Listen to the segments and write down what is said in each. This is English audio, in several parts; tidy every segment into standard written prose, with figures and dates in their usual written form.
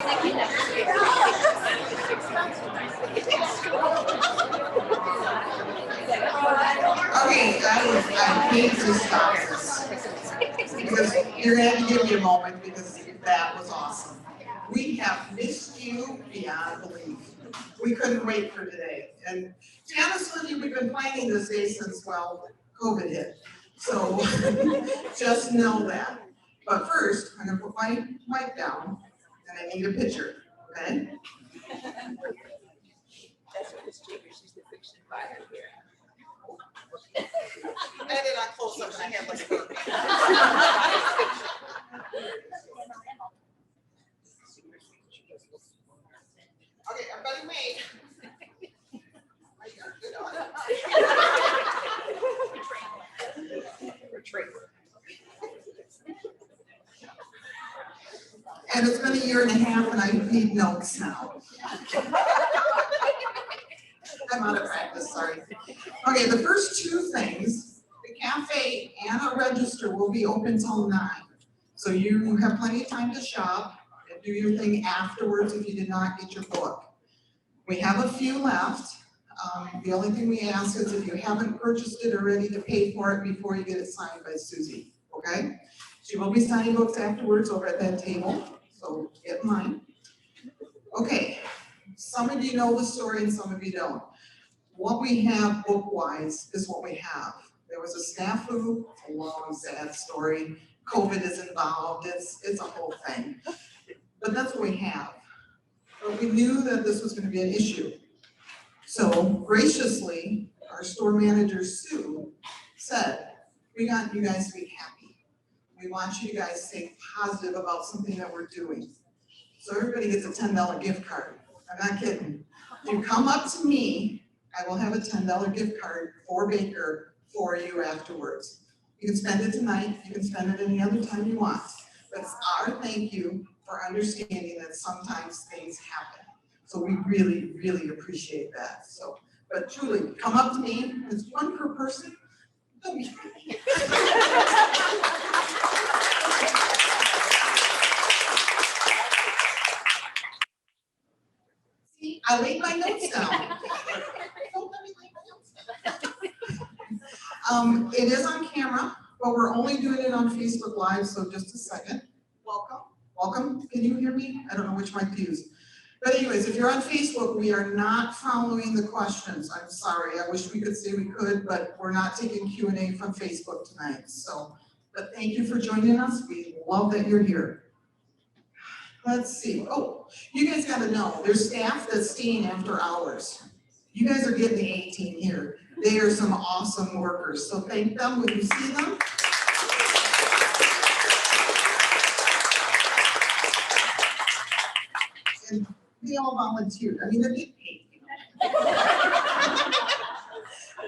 Okay, I hate to stop this because you're going to have to give me a moment because that was awesome. We have missed you beyond belief. We couldn't wait for today. And to be honest with you, we've been planning this day since, well, COVID hit. So just know that. But first, I'm going to put my mic down and I need a picture, okay? That's what Miss Jigger, she's the Finkbeiner here. I did not close up and I had like a Okay, everybody wait. I got good on it. And it's been a year and a half and I need notes now. I'm out of practice, sorry. Okay, the first two things, the cafe and a register will be open till 9. So you have plenty of time to shop and do your thing afterwards if you did not get your book. We have a few left. The only thing we ask is if you haven't purchased it already to pay for it before you get it signed by Susie, okay? She will be signing books afterwards over at that table, so get in line. Okay, some of you know the story and some of you don't. What we have book-wise is what we have. There was a snafu, a long, sad story. COVID is involved, it's a whole thing. But that's what we have. But we knew that this was gonna be an issue. So graciously, our store manager, Sue, said, we want you guys to be happy. We want you guys to stay positive about something that we're doing. So everybody gets a $10 gift card. I'm not kidding. If you come up to me, I will have a $10 gift card for Baker for you afterwards. You can spend it tonight, you can spend it any other time you want. But it's our thank you for understanding that sometimes things happen. So we really, really appreciate that. So, but truly, come up to me, it's one per person. See, I laid my notes down. Don't let me lay my notes down. It is on camera, but we're only doing it on Facebook Live, so just a second. Welcome. Welcome. Can you hear me? I don't know which mic to use. But anyways, if you're on Facebook, we are not following the questions. I'm sorry. I wish we could say we could, but we're not taking Q&A from Facebook tonight. So, but thank you for joining us. We love that you're here. Let's see. Oh, you guys got to know, there's staff that's staying after hours. You guys are getting the 18 here. They are some awesome workers. So thank them when you see them. And they all volunteered. I mean, they're getting paid, you know.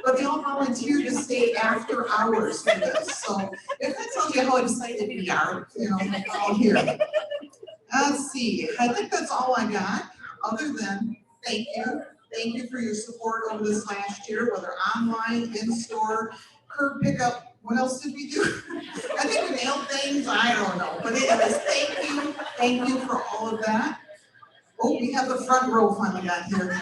But they all volunteered to stay after hours for this. So if that tells you how excited we are, you know, all here. Let's see. I think that's all I got, other than thank you. Thank you for your support over this last year, whether online, in-store, curb pickup. What else did we do? I think we nailed things. I don't know. But anyways, thank you. Thank you for all of that. Oh, we have the front row finally got here.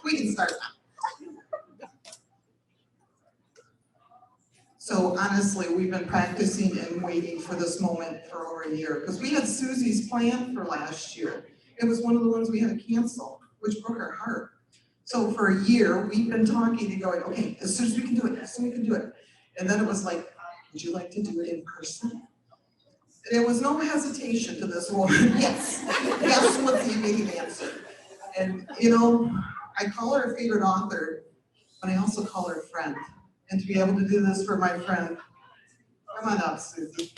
We can start now. So honestly, we've been practicing and waiting for this moment for over a year because we had Susie's plan for last year. It was one of the ones we had to cancel, which broke our heart. So for a year, we've been talking and going, okay, as soon as we can do it, as soon as we can do it. And then it was like, would you like to do it in person? There was no hesitation to this woman. Yes, yes was the immediate answer. And you know, I call her a favorite author, but I also call her a friend. And to be able to do this for my friend, come on up, Susie.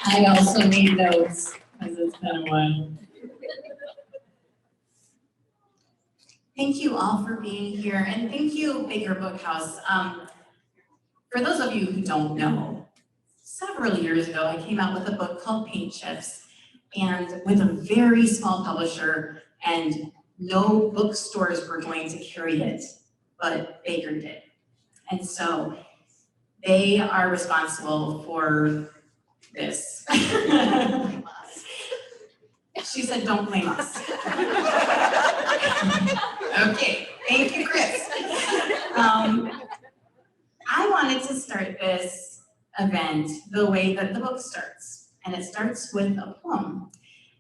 I also need notes, because it's been a while. Thank you all for being here, and thank you, Baker Bookhouse. For those of you who don't know, several years ago, I came out with a book called Paint Chips, and with a very small publisher, and no bookstores were going to carry it, but Baker did. And so they are responsible for this. She said, don't blame us. Okay, thank you, Chris. I wanted to start this event the way that the book starts. And it starts with a poem.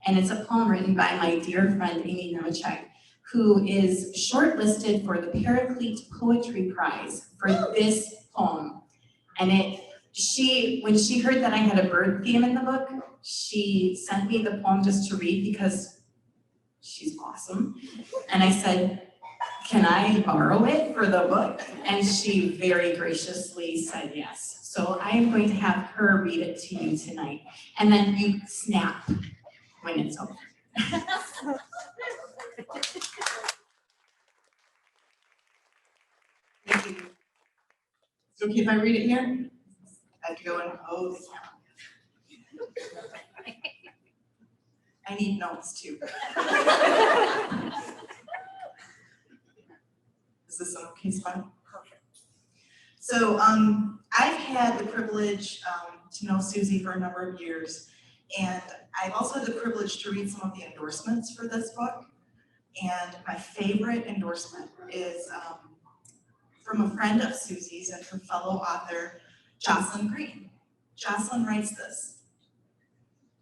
And it's a poem written by my dear friend, Amy Nemechek, who is shortlisted for the Paraclete Poetry Prize for this poem. And when she heard that I had a bird theme in the book, she sent me the poem just to read because she's awesome. And I said, can I borrow it for the book? And she very graciously said yes. So I am going to have her read it to you tonight. And then you snap when it's over. Thank you. It's okay if I read it here? I have to go and pose. I need notes too. Is this an okay spot? Perfect. So I've had the privilege to know Susie for a number of years, and I've also had the privilege to read some of the endorsements for this book. And my favorite endorsement is from a friend of Susie's and her fellow author, Jocelyn Green. Jocelyn writes this: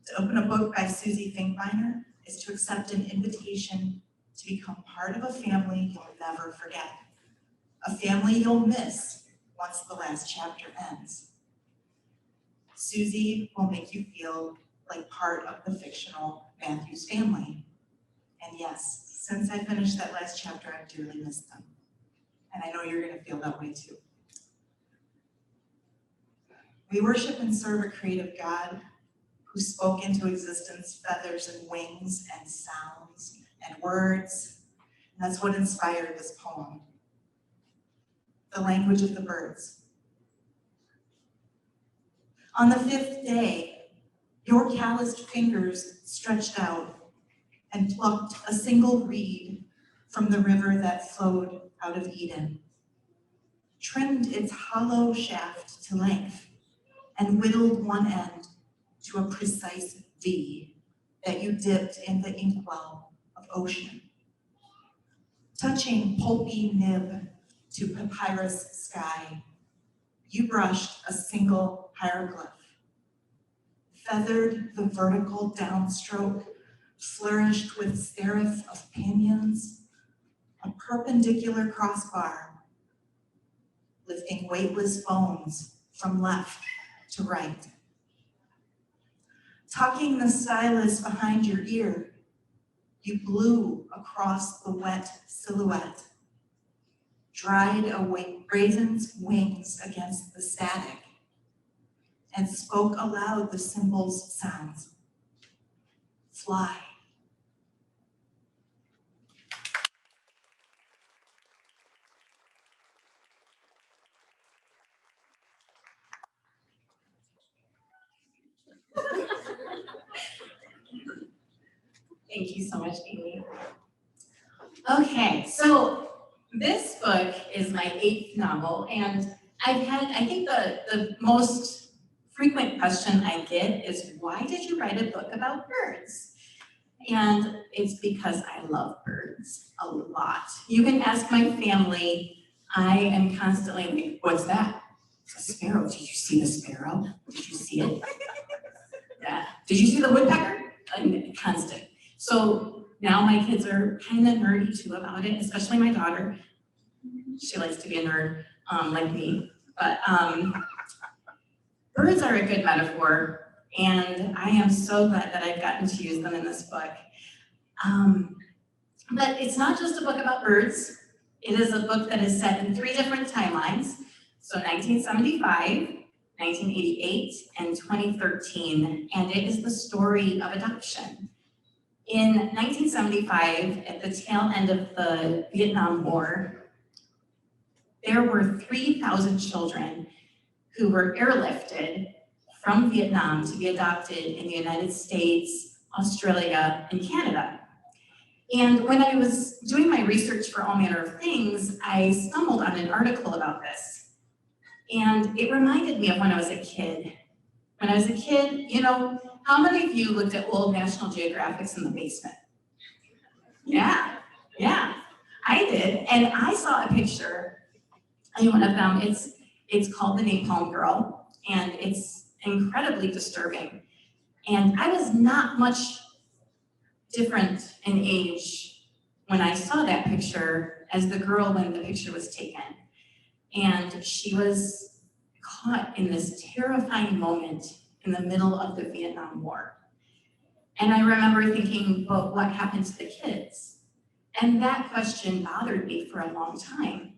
to open a book by Susie Finkbeiner is to accept an invitation to become part of a family you'll never forget, a family you'll miss once the last chapter ends. Susie will make you feel like part of the fictional Matthews family. And yes, since I finished that last chapter, I've dearly missed them. And I know you're gonna feel that way too. We worship and serve a creative God who spoke into existence feathers and wings and sounds and words. And that's what inspired this poem. The language of the birds. On the fifth day, your calloused fingers stretched out and plucked a single reed from the river that flowed out of Eden, trimmed its hollow shaft to length, and whittled one end to a precise V that you dipped in the inkwell of ocean. Touching pulpy nib to papyrus sky, you brushed a single hieroglyph, feathered the vertical downstroke, flourished with serif of pinions, a perpendicular crossbar, lifting weightless bones from left to right. Tucking the stylus behind your ear, you blew across the wet silhouette, dried a raisin's wings against the static, and spoke aloud the symbol's sounds. Fly. Thank you so much, Amy. Okay, so this book is my 8th novel, and I've had, I think the most frequent question I get is, why did you write a book about birds? And it's because I love birds a lot. You can ask my family, I am constantly like, what's that? It's a sparrow. Did you see the sparrow? Did you see it? Yeah. Did you see the woodpecker? Constant. So now my kids are kind of nerdy too about it, especially my daughter. She likes to be a nerd, like me. But birds are a good metaphor, and I am so glad that I've gotten to use them in this book. But it's not just a book about birds. It is a book that is set in 3 different timelines. So 1975, 1988, and 2013, and it is the story of adoption. In 1975, at the tail end of the Vietnam War, there were 3,000 children who were airlifted from Vietnam to be adopted in the United States, Australia, and Canada. And when I was doing my research for All Manner of Things, I stumbled on an article about this. And it reminded me of when I was a kid. When I was a kid, you know, how many of you looked at old National Geographics in the basement? Yeah, I did. And I saw a picture in one of them. It's called The Napalm Girl, and it's incredibly disturbing. And I was not much different in age when I saw that picture as the girl when the picture was taken. And she was caught in this terrifying moment in the middle of the Vietnam War. And I remember thinking, well, what happened to the kids? And that question bothered me for a long time.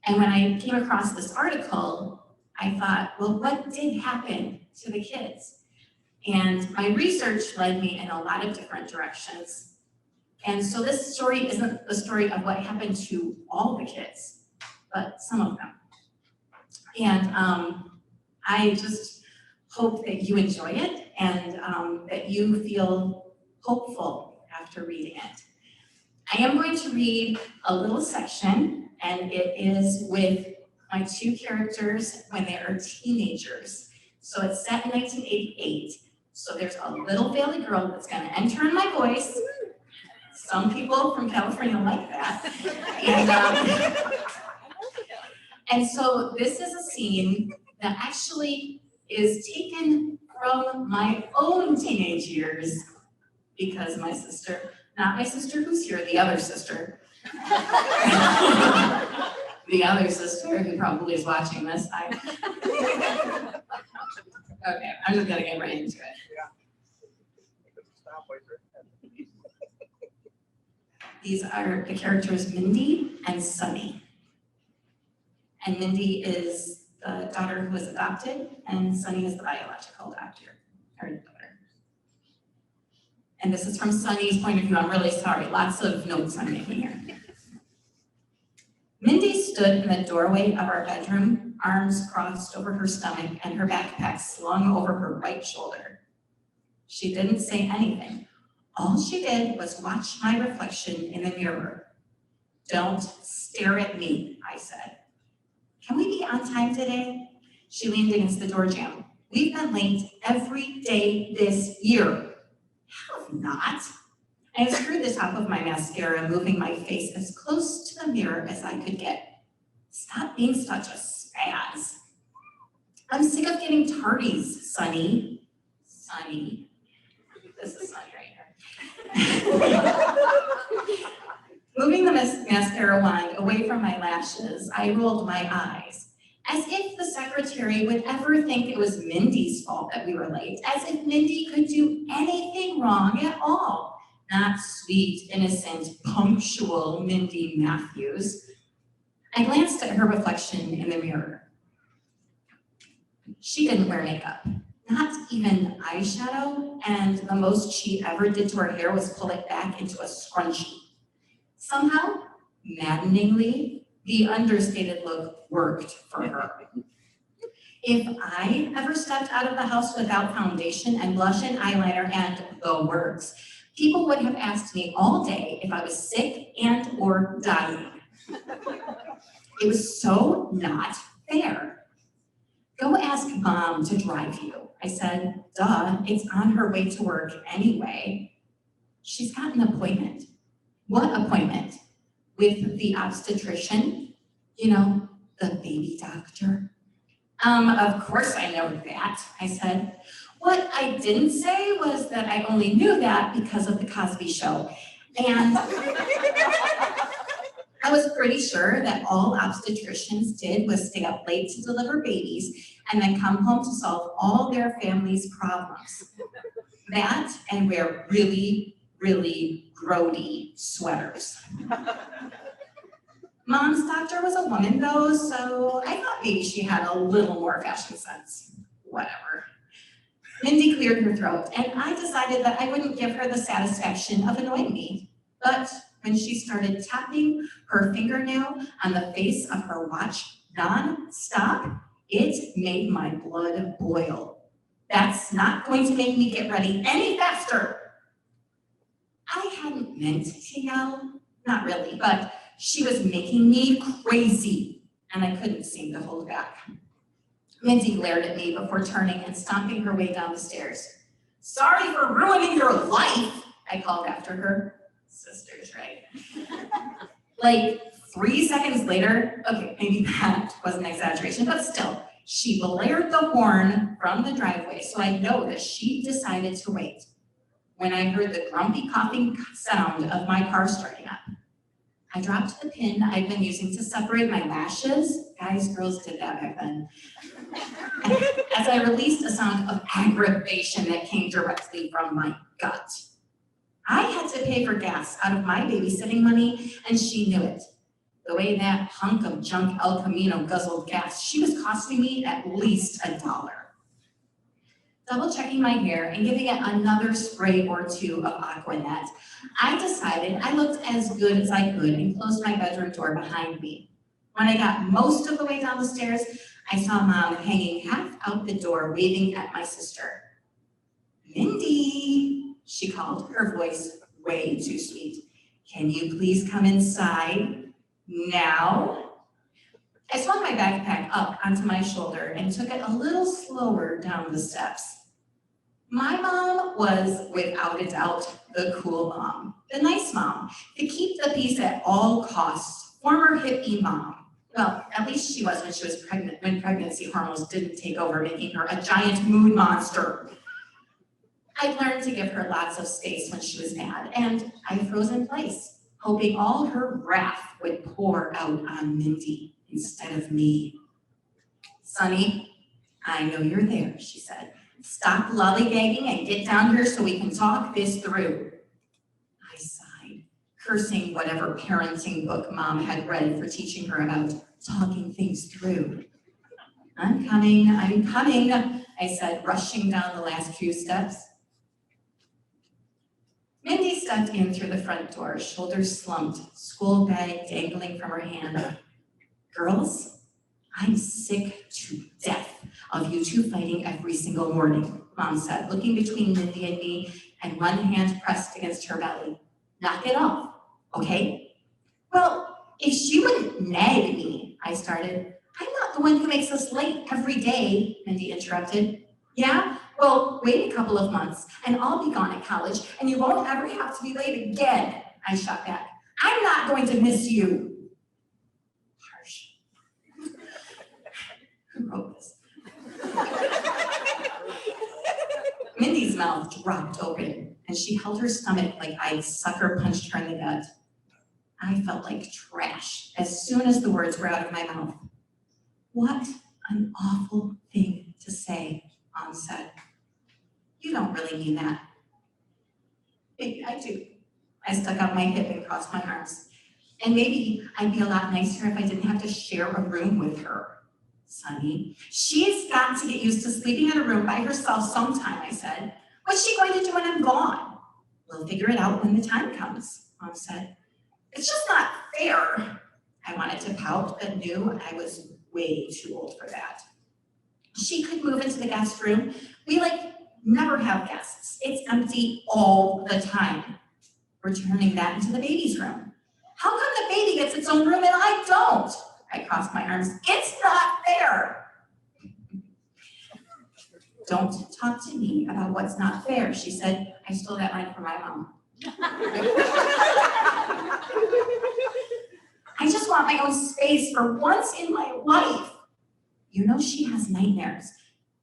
And when I came across this article, I thought, well, what did happen to the kids? And my research led me in a lot of different directions. And so this story isn't the story of what happened to all the kids, but some of them. And I just hope that you enjoy it and that you feel hopeful after reading it. I am going to read a little section, and it is with my two characters when they are teenagers. So it's set in 1988. So there's a little valley girl that's going to enter in my voice. Some people from California like that. And so this is a scene that actually is taken from my own teenage years because my sister, not my sister who's here, the other sister. The other sister who probably is watching this. Okay, I'm just gonna get right into it. These are the characters Mindy and Sunny. And Mindy is the daughter who was adopted, and Sunny is the biological daughter. And this is from Sunny's point of view. I'm really sorry. Lots of notes I'm making here. Mindy stood in the doorway of our bedroom, arms crossed over her stomach and her backpack slung over her right shoulder. She didn't say anything. All she did was watch my reflection in the mirror. "Don't stare at me," I said. "Can we be on time today?" She leaned against the door jamb. "We've been late every day this year." "Have not." I unscrewed the top of my mascara, moving my face as close to the mirror as I could get. "Stop being such a spaz." "I'm sick of getting tardies, Sunny." Sunny. This is Sunny right here. Moving the mascara wand away from my lashes, I rolled my eyes. As if the secretary would ever think it was Mindy's fault that we were late, as if Mindy could do anything wrong at all. Not sweet, innocent, punctual Mindy Matthews. I glanced at her reflection in the mirror. She didn't wear makeup, not even eyeshadow, and the most she ever did to her hair was pull it back into a scrunchie. Somehow, maddeningly, the understated look worked for her. If I ever stepped out of the house without foundation and blush and eyeliner and the works, people would have asked me all day if I was sick and or dying. It was so not fair. "Go ask Mom to drive you," I said. "Duh, it's on her way to work anyway." "She's got an appointment." "What appointment?" "With the obstetrician, you know, the baby doctor." Of course I know that," I said. What I didn't say was that I only knew that because of the Cosby Show. And I was pretty sure that all obstetricians did was stay up late to deliver babies and then come home to solve all their family's problems. That and wear really, really grody sweaters. Mom's doctor was a woman though, so I thought maybe she had a little more fashion sense. Whatever. Mindy cleared her throat, and I decided that I wouldn't give her the satisfaction of annoying me. But when she started tapping her fingernail on the face of her watch non-stop, it made my blood boil. That's not going to make me get ready any faster. I hadn't meant to yell, not really, but she was making me crazy, and I couldn't seem to hold back. Mindy glared at me before turning and stomping her way down the stairs. Sorry for ruining your life, I called after her. Sisters, right? Like 3 seconds later, okay, maybe that was an exaggeration, but still, she blared the horn from the driveway, so I know that she decided to wait. When I heard the grumpy coughing sound of my car starting up, I dropped the pin I'd been using to separate my lashes. Guys, girls did that back then. As I released a sound of aggravation that came directly from my gut. I had to pay for gas out of my babysitting money, and she knew it. The way that hunk of junk El Camino guzzled gas, she was costing me at least $1. Double checking my hair and giving it another spray or two of Aquanet, I decided I looked as good as I could and closed my bedroom door behind me. When I got most of the way down the stairs, I saw Mom hanging half out the door, waving at my sister. Mindy, she called, her voice way too sweet. Can you please come inside now? I swung my backpack up onto my shoulder and took it a little slower down the steps. My mom was, without a doubt, the cool mom, the nice mom, the keep the peace at all costs, former hippie mom. Well, at least she was when she was pregnant, when pregnancy hormones didn't take over, making her a giant mood monster. I learned to give her lots of space when she was mad, and I froze in place, hoping all her wrath would pour out on Mindy instead of me. Sonny, I know you're there, she said. Stop lollygagging and get down here so we can talk this through. I sighed, cursing whatever parenting book Mom had read for teaching her about talking things through. I'm coming, I said, rushing down the last few steps. Mindy stepped in through the front door, shoulders slumped, school bag dangling from her hand. Girls, I'm sick to death of you two fighting every single morning, Mom said, looking between Mindy and me and one hand pressed against her belly. Knock it off, okay? Well, if she wouldn't nag me, I started. I'm not the one who makes us late every day, Mindy interrupted. Yeah? Well, wait a couple of months and I'll be gone at college and you won't ever have to be late again, I shot back. I'm not going to miss you. Harsh. Who wrote this? Mindy's mouth dropped open and she held her stomach like I'd sucker punched her in the gut. I felt like trash as soon as the words were out of my mouth. What an awful thing to say, Mom said. You don't really mean that. Maybe I do. I stuck out my hip and crossed my arms. And maybe I'd be a lot nicer if I didn't have to share a room with her. Sonny, she's got to get used to sleeping in a room by herself sometime, I said. What's she going to do when I'm gone? We'll figure it out when the time comes, Mom said. It's just not fair. I wanted to pout, but knew I was way too old for that. She could move into the guest room. We never have guests. It's empty all the time. We're turning that into the baby's room. How come the baby gets its own room and I don't? I crossed my arms. It's not fair. Don't talk to me about what's not fair, she said. I stole that line from my mom. I just want my own space for once in my life. You know she has nightmares.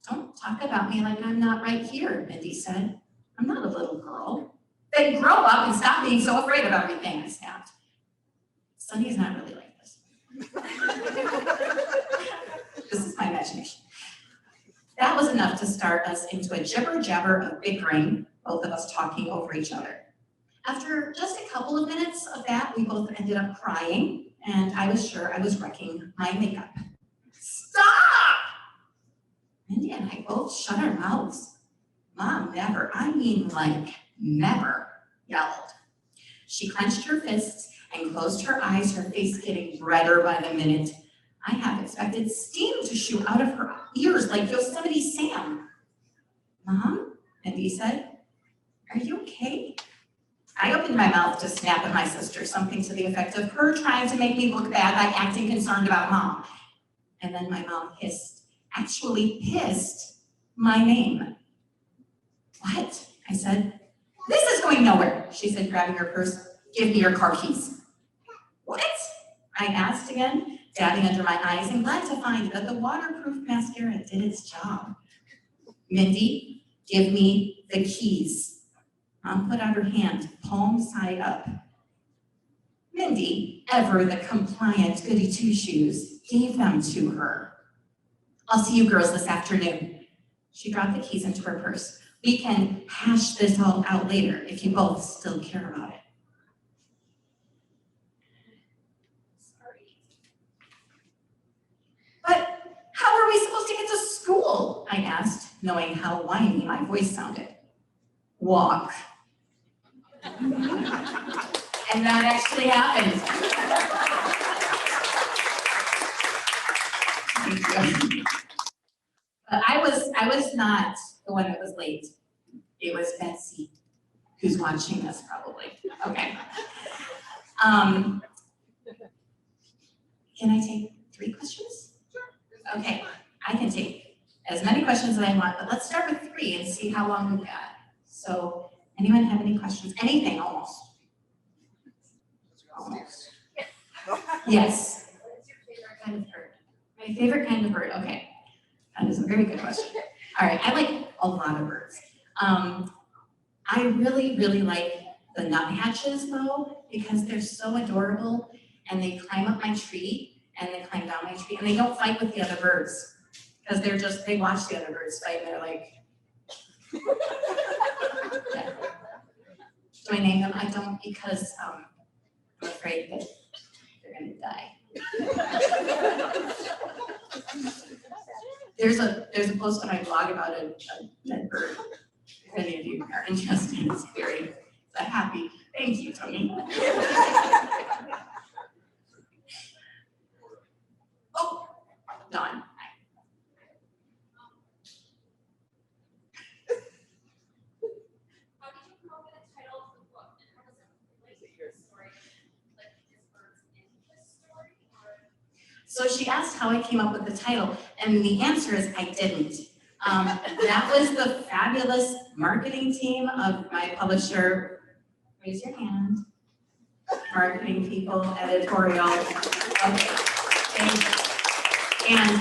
Don't talk about me like I'm not right here, Mindy said. I'm not a little girl. Then grow up and stop being so afraid of everything, I snapped. Sonny's not really like this. This is my imagination. That was enough to start us into a jibber-jabber of bickering, both of us talking over each other. After just a couple of minutes of that, we both ended up crying, and I was sure I was wrecking my makeup. Stop! Mindy and I both shut our mouths. Mom never, I mean never, yelled. She clenched her fists and closed her eyes, her face getting redder by the minute. I half expected steam to shoot out of her ears like Yosemite Sam. Mom, Mindy said, are you okay? I opened my mouth to snap at my sister, something to the effect of her trying to make me look bad by acting concerned about Mom. And then my mom hissed, actually hissed my name. What? I said, this is going nowhere, she said, grabbing her purse. Give me your car keys. What? I asked again, dabbing under my eyes and glad to find that the waterproof mascara did its job. Mindy, give me the keys. Mom put out her hand, palm side up. Mindy, ever the compliant goody two-shoes, gave them to her. I'll see you girls this afternoon. She dropped the keys into her purse. We can hash this all out later if you both still care about it. Sorry. But how are we supposed to get to school? I asked, knowing how whiny my voice sounded. Walk. And that actually happened. Thank you. But I was not the one that was late. It was Betsy, who's watching this probably. Okay. Can I take 3 questions? Sure. Okay, I can take as many questions as I want, but let's start with 3 and see how long we've got. So, anyone have any questions? Anything, almost. Almost. Yes. What's your favorite kind of bird? My favorite kind of bird, okay. That is a very good question. All right, I like a lot of birds. I really like the nuthatches though, because they're so adorable and they climb up my tree and they climb down my tree and they don't fight with the other birds because they watch the other birds fight and they're like, yeah. Do I name them? I don't because I'm afraid that they're gonna die. There's a post on my blog about a dead bird. If any of you are interested, it's very happy. Thank you, Tony. Oh, Dawn. How did you come up with the title of the book, and how does it relate to your story? Like, is birds in this story, or? So she asked how I came up with the title, and the answer is I didn't. That was the fabulous marketing team of my publisher. Raise your hand. Marketing people, editorial. Okay. And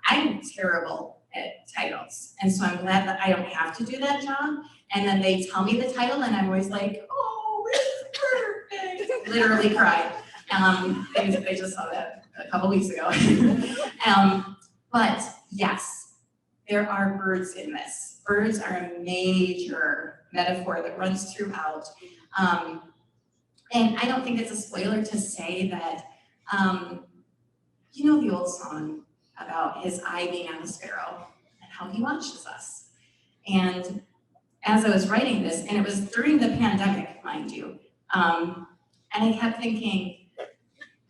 I'm terrible at titles, and so I'm glad that I don't have to do that job. And then they tell me the title, and I'm always like, oh, it's perfect. Literally cried. They just saw that a couple weeks ago. But yes, there are birds in this. Birds are a major metaphor that runs throughout. And I don't think it's a spoiler to say that, you know the old song about his eye being on the sparrow and how he watches us. And as I was writing this, and it was during the pandemic, mind you, and I kept thinking,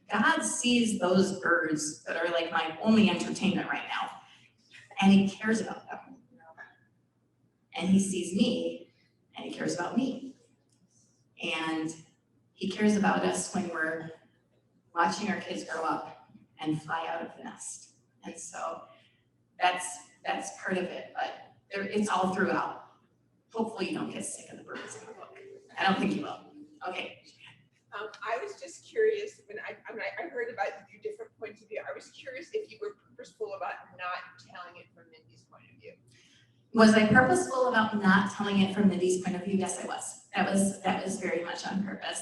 God sees those birds that are like my only entertainment right now, and he cares about them. And he sees me, and he cares about me. And he cares about us when we're watching our kids grow up and fly out of the nest. And so that's part of it, but it's all throughout. Hopefully you don't get sick of the birds in the book. I don't think you will. Okay. I was just curious when I heard about your different points of view. I was curious if you were purposeful about not telling it from Mindy's point of view. Was I purposeful about not telling it from Mindy's point of view? Yes, I was. That was very much on purpose.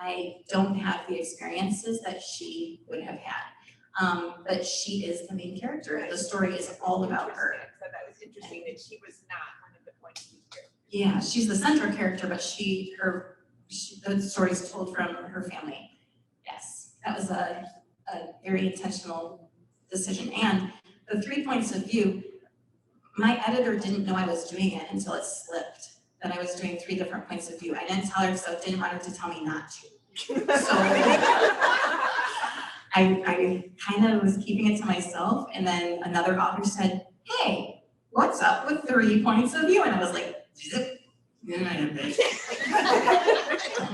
I don't have the experiences that she would have had, but she is the main character. The story is all about her. So that was interesting that she was not one of the point of view characters. Yeah, she's the central character, but the story is told from her family. Yes, that was a very intentional decision. And the 3 points of view, my editor didn't know I was doing it until it slipped, that I was doing 3 different points of view. I didn't tell her because I didn't want her to tell me not to. So I kind of was keeping it to myself, and then another author said, hey, what's up with 3 points of view? And I was like, zip. Don't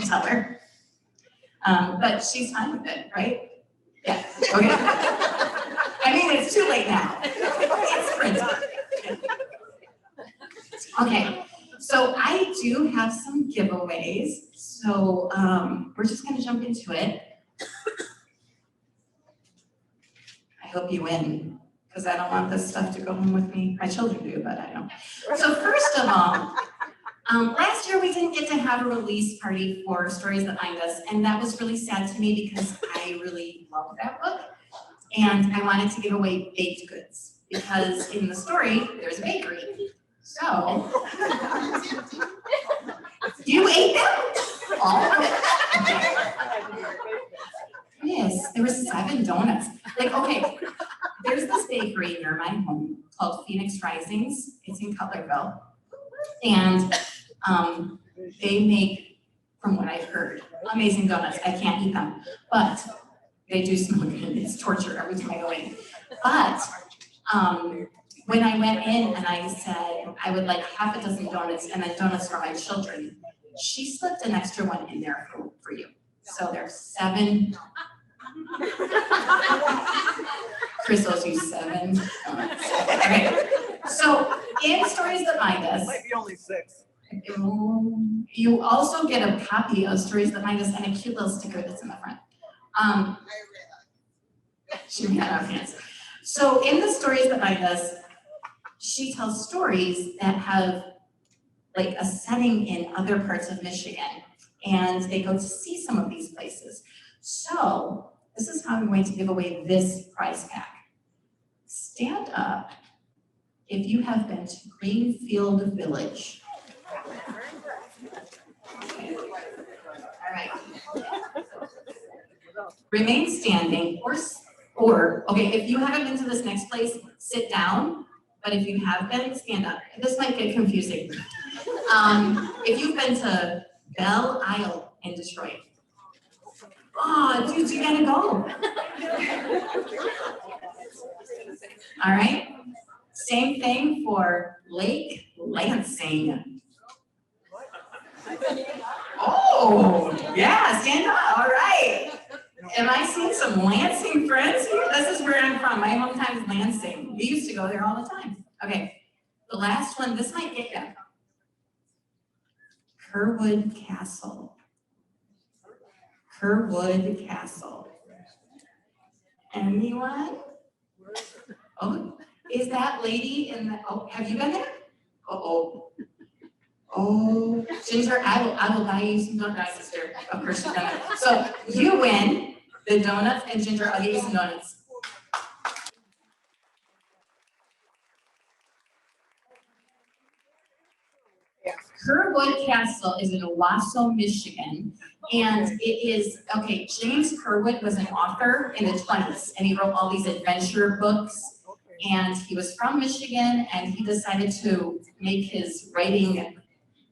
tell her. But she's fine with it, right? Yeah, okay. I mean, it's giveaways. So we're just gonna jump into it. I hope you win, because I don't want this stuff to go home with me. My children do, but I don't. So first of all, last year we didn't get to have a release party for Stories That Bind Us, and that was really sad to me because I really love that book. And I wanted to give away baked goods, because in the story, there's a bakery. So, you ate them? All of it? Yes, there were 7 donuts. Like, okay, there's this bakery near my home called Phoenix Risings. It's in Cutlerville. And they make, from what I've heard, amazing donuts. I can't eat them, but they do smell good. It's torture every time I go in. But when I went in and I said I would like half a dozen donuts and then donuts for my children, she slipped an extra one in there for you. So there's 7. Chris owes you 7 donuts. Okay. So in Stories That Bind Us, Might be only 6. you also get a copy of Stories That Bind Us and a cute little sticker that's in the front. She ran out of hands. So in the Stories That Bind Us, she tells stories that have like a setting in other parts of Michigan, and they go to see some of these places. So this is how I'm going to give away this prize pack. Stand up if you have been to Greenfield Village. Okay. All right. Remain standing, or okay, if you haven't been to this next place, sit down. But if you have been, stand up. This might get confusing. If you've been to Belle Isle in Detroit, oh, dude, you gotta go. All right. Same thing for Lake Lansing. Oh, yeah, stand up. All right. Am I seeing some Lansing friends here? This is where I'm from. My hometown is Lansing. We used to go there all the time. Okay, the last one, this might get you. Kerwood Castle. Kerwood Castle. Anyone? Oh, is that lady in the, oh, have you been there? Uh-oh. Oh, Ginger, I will buy you some donuts, sister. Of course she's done it. So you win the donuts, and Ginger, I'll give you some donuts. Kerwood Castle is in Owasso, Michigan, and it is, okay, James Kerwood was an author in the 20s, and he wrote all these adventure books, and he was from Michigan, and he decided to make his writing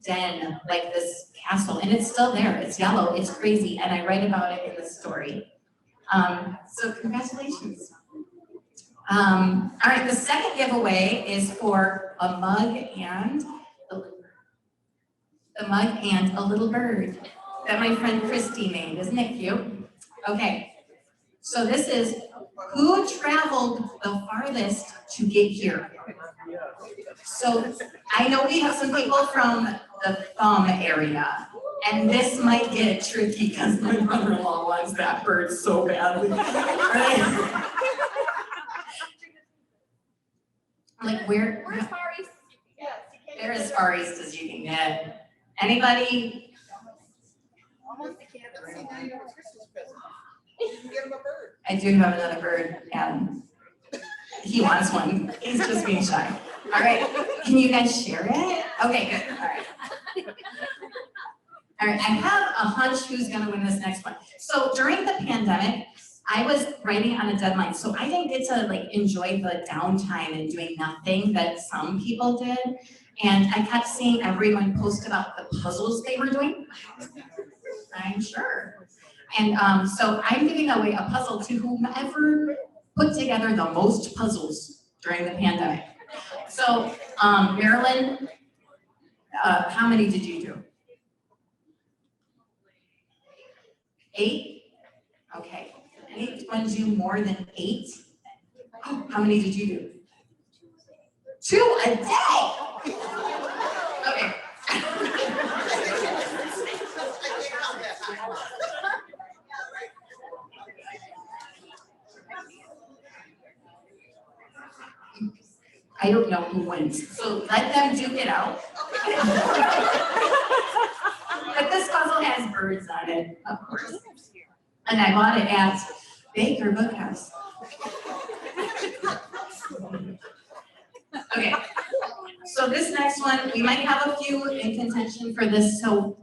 den like this castle, and it's still there. It's yellow, it's crazy, and I write about it in the story. So congratulations. All right, the second giveaway is for a mug and a little bird that my friend Christy made. Isn't it cute? Okay, so this is who traveled the farthest to get here. So I know we have some people from the Thumb area, and this might get tricky because my brother-in-law wants that bird so badly. Right? Like where? We're as far east. Yes. They're as far east as you can get. Anybody? Almost the Kansas Christmas present. You can get him a bird. I do have another bird, and he wants one. He's just being shy. All right, can you guys share it? Okay, good, all right. All right, I have a hunch who's gonna win this next one. So during the pandemic, I was writing on a deadline, so I didn't get to like enjoy the downtime and doing nothing that some people did. And I kept seeing everyone post about the puzzles they were doing. I'm sure. And so I'm giving away a puzzle to whomever put together the most puzzles during the pandemic. So Marilyn, how many did you do? 8? Okay. Anyone do more than 8? Oh, how many did you do? 2 a day. Okay. I don't know who wins, so let them duke it out. But this puzzle has birds on it, of course. And I bought it at Baker Bookhouse. Okay, so this next one, we might have a few in contention for this, so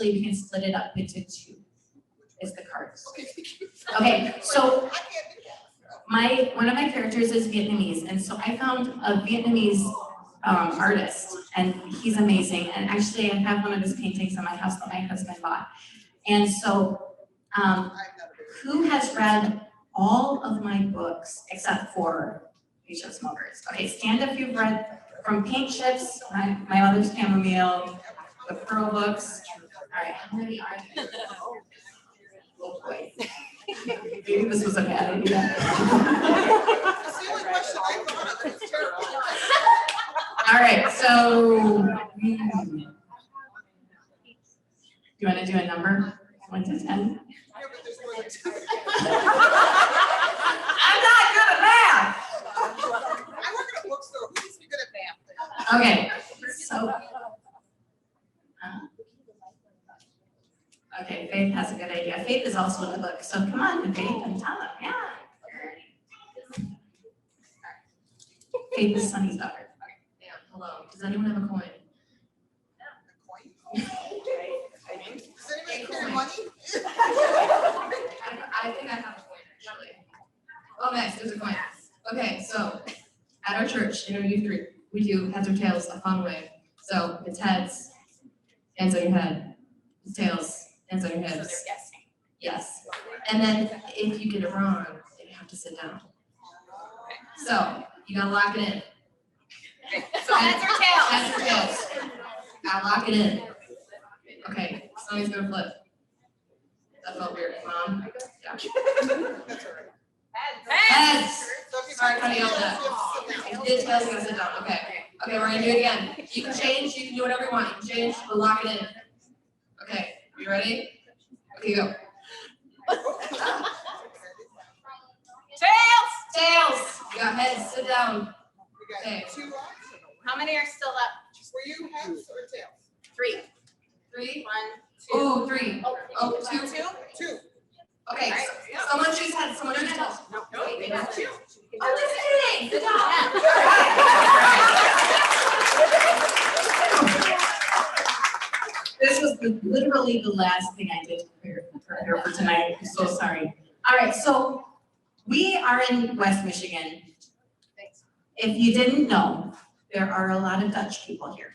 we can split it up into two. Is the cards. Okay, so one of my characters is Vietnamese, and so I found a Vietnamese artist, and he's amazing. And actually, I have one of his paintings in my house that my husband bought. And so, who has read all of my books except for Beach of Smokers? Okay, stand if you've read from Paint Chips, my Mother's Chamomile, the Pearl books. All right, how many are there? Oh boy. Maybe this was a bad idea. That's the only question I thought of. It's terrible. All right, so you want to do a number, 1 to 10? Yeah, but there's more than two. I'm not good at math. I work at a bookstore. Who needs to be good at math? Okay, so. Okay, Faith has a good idea. Faith is also in the book, so come on, Faith, and tell them, yeah. Faith is Sunny's daughter. Yeah, hello. Does anyone have a coin? A coin? Does anybody carry money? I think I have a coin, actually. Oh, nice, there's a coin. Okay, so at our church, in our youth group, we do heads or tails a fun way. So it's heads, hands on your head. It's tails, hands on your heads. So they're guessing. Yes. And then if you get it wrong, then you have to sit down. So you gotta lock it in. So heads or tails? Heads or tails. Gotta lock it in. Okay, somebody's gonna flip. That felt weird, Mom. Yeah. That's all right. Heads. So if you Sorry, honey, tails, all that. you have to sit down. It tails, you gotta sit down. Okay. Okay, we're gonna do it again. You can change, you can do whatever you want. You can change, but lock it in. Okay, you ready? Okay, go. Tails! Tails. You got heads, sit down. We got Okay. 2 left. How many are still up? Were you heads or tails? 3. 3. 1, 2. Ooh, 3. Oh, 2. 2? 2. Okay, Alright. someone choose heads, someone choose tails. No, they got 2. Oh, just kidding. Sit down. This was literally the last thing I did to prepare for tonight. I'm so sorry. All right, so we are in West Michigan. Thanks. If you didn't know, there are a lot of Dutch people here.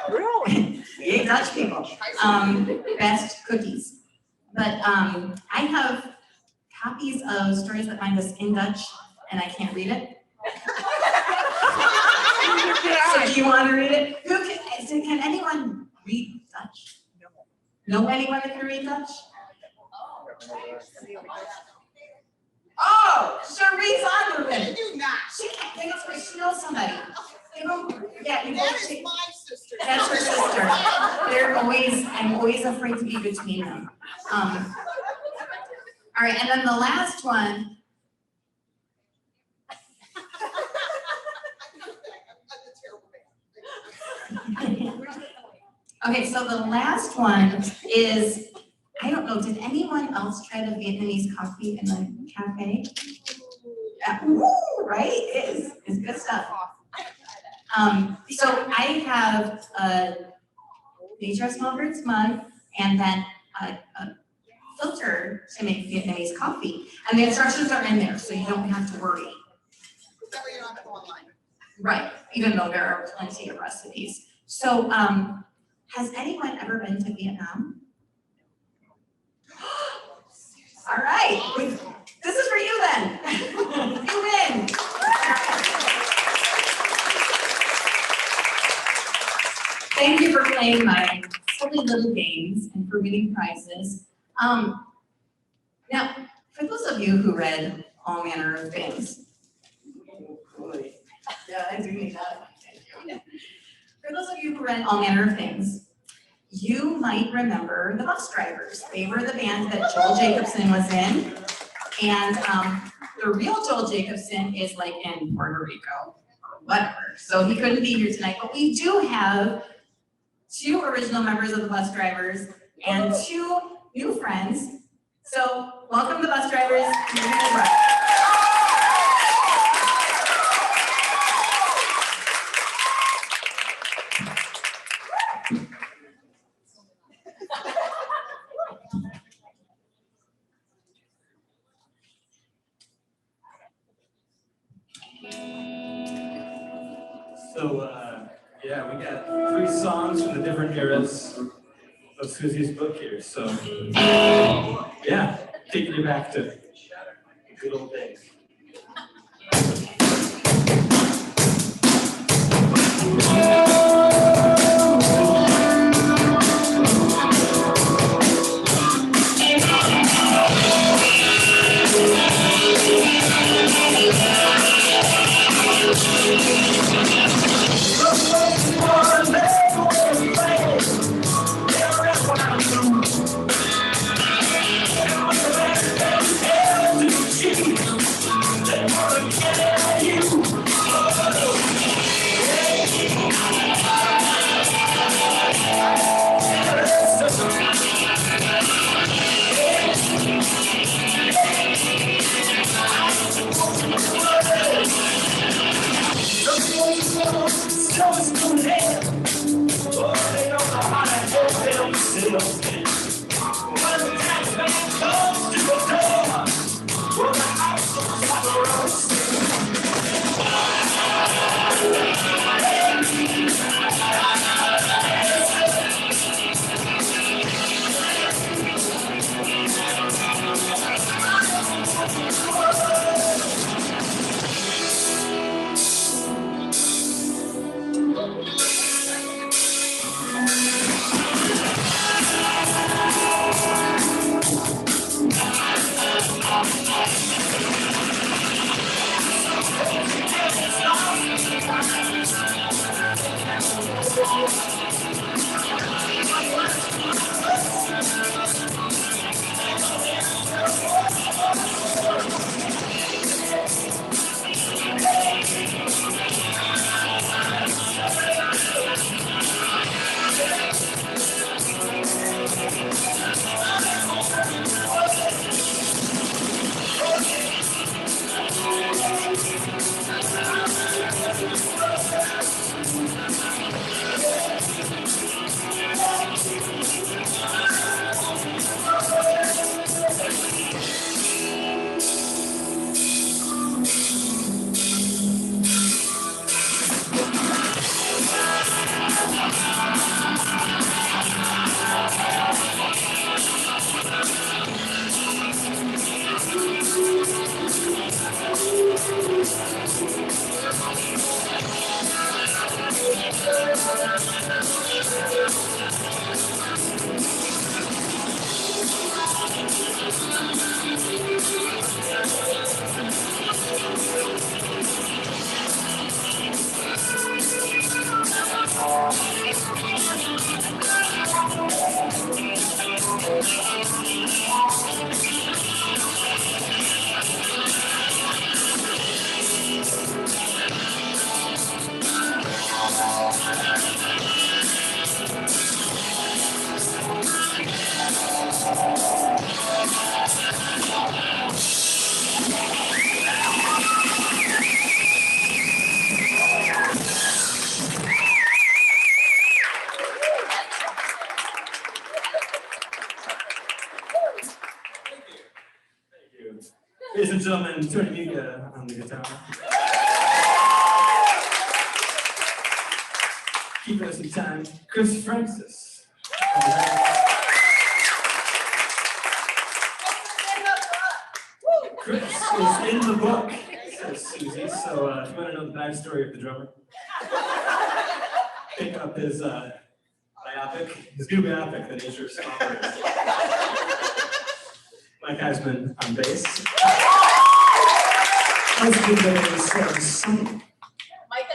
Really? We ain't Dutch people. Best cookies. But I have copies of stories that find us in Dutch, and I can't read it. So do you want to read it? Can anyone read Dutch? Know anyone that can read Dutch? Oh, Cherise I Onderman. do not. She can't think of she knows somebody. Yeah, you That both is take. my sister. That's her sister. I'm always afraid to be between them. All right, and then the last one. Okay, so the last one is, I don't know, did anyone else try the Vietnamese coffee in the cafe? Woo, right? It's good stuff. So I have a Nature of Small Birds mug and then a filter to make Vietnamese coffee. And the instructions are in there, so you don't have to worry. That way you don't have to go online. Right, even though there are plenty of recipes. So, has anyone ever been to Vietnam? All right, this is for you then. You win. Thank you for playing my silly little games and for winning prizes. Now, for those of you who read All Manner of Things, yeah, I do need that. Thank you. For those of you who read All Manner of Things, you might remember the Bus Drivers. They were the band that Joel Jacobson was in, and the real Joel Jacobson is like in Puerto Rico or whatever. So he couldn't be here tonight, but we do have 2 original members of the bus drivers and 2 new friends. So welcome the bus drivers. So, yeah, we got 3 songs from the different eras of Susie's book here. So, yeah, taking you back to the good old days. Ladies and gentlemen, Tony Miga on the guitar. Keeping us in time, Chris Francis. Chris is in the book, says Susie. So if you want to know the backstory of the drummer, pick up his biopic, his new biopic, The Nature of Songwriting. Mike Heisman on bass. Mike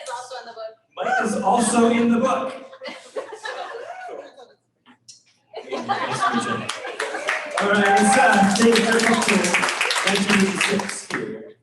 is also in the book. Mike is also in the book. All right, let's take a trip to 1986 here.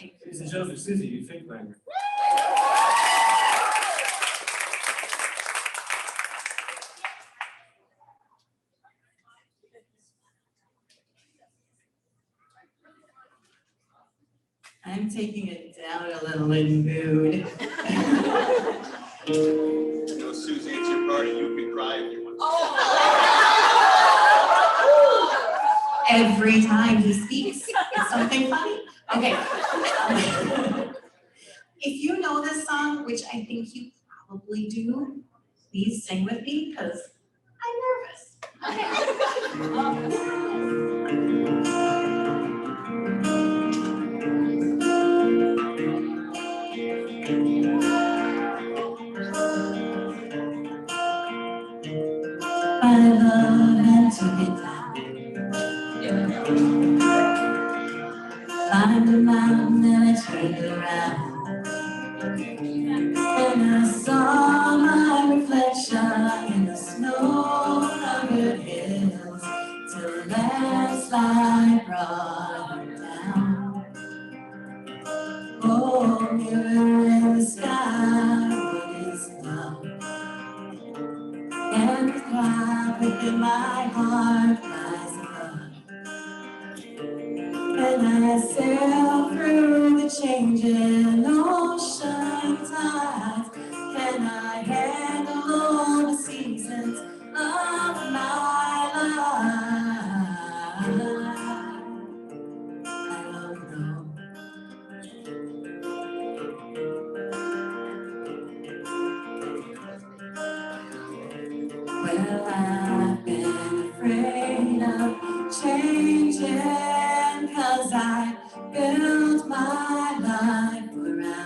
Ladies and gentlemen, Susie, you Finkbeiner. I'm taking it down a little in mood. You know, Susie, it's your party. You can cry if you want. Every time he speaks, it's something funny. Okay. If you know this song, which I think you probably do, please sing with me because I'm nervous. I love and took it down. Climbed a mountain and I turned around. And I saw my reflection in the snow-covered hills till a landslide brought it down. Oh, mirror in the sky, what is love? And the cloud within my heart rise above. And I sail through the changing ocean tides. Can I handle all the seasons of my life? I don't know. Well, I've been afraid of changing, 'cause I built my life around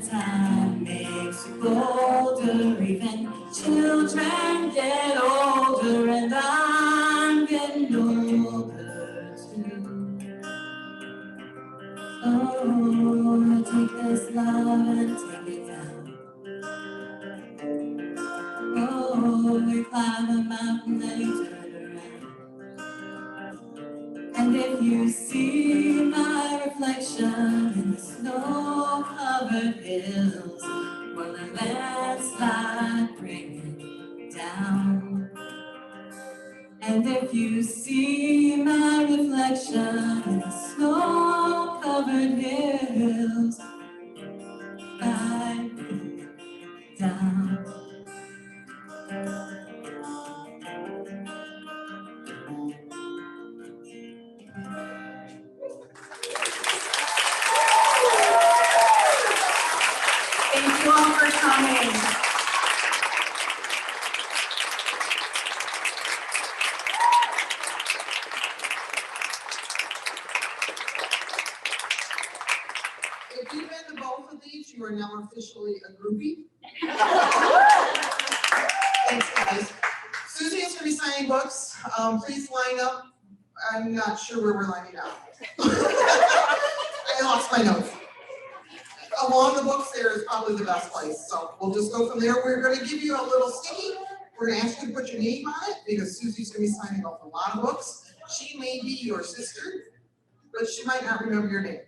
time makes you bolder, even children get older, and I'm getting older too. Oh, take this love and take it down. Oh, we climb a mountain, then you turn around. And if you see my reflection in the snow-covered hills, well, the landslide bring it down. And if you see my reflection in the snow-covered hills, I bring it down. Thank you all for coming. If you've been to both of these, you are now officially a groupie. Thanks, guys. Susie is gonna be signing books. Please line up. I'm not sure where we're lining up. I lost my notes. Along the books there is probably the best place, so we'll just go from there. We're gonna give you a little sticky. We're gonna ask you to put your name on it, because Susie's gonna be signing off a lot of books. She may be your sister, but she might not remember your name.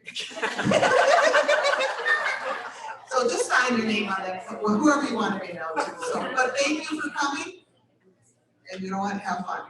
So just sign your name on it, whoever you want to be known to. So, but thank you for coming. And you know what, have fun.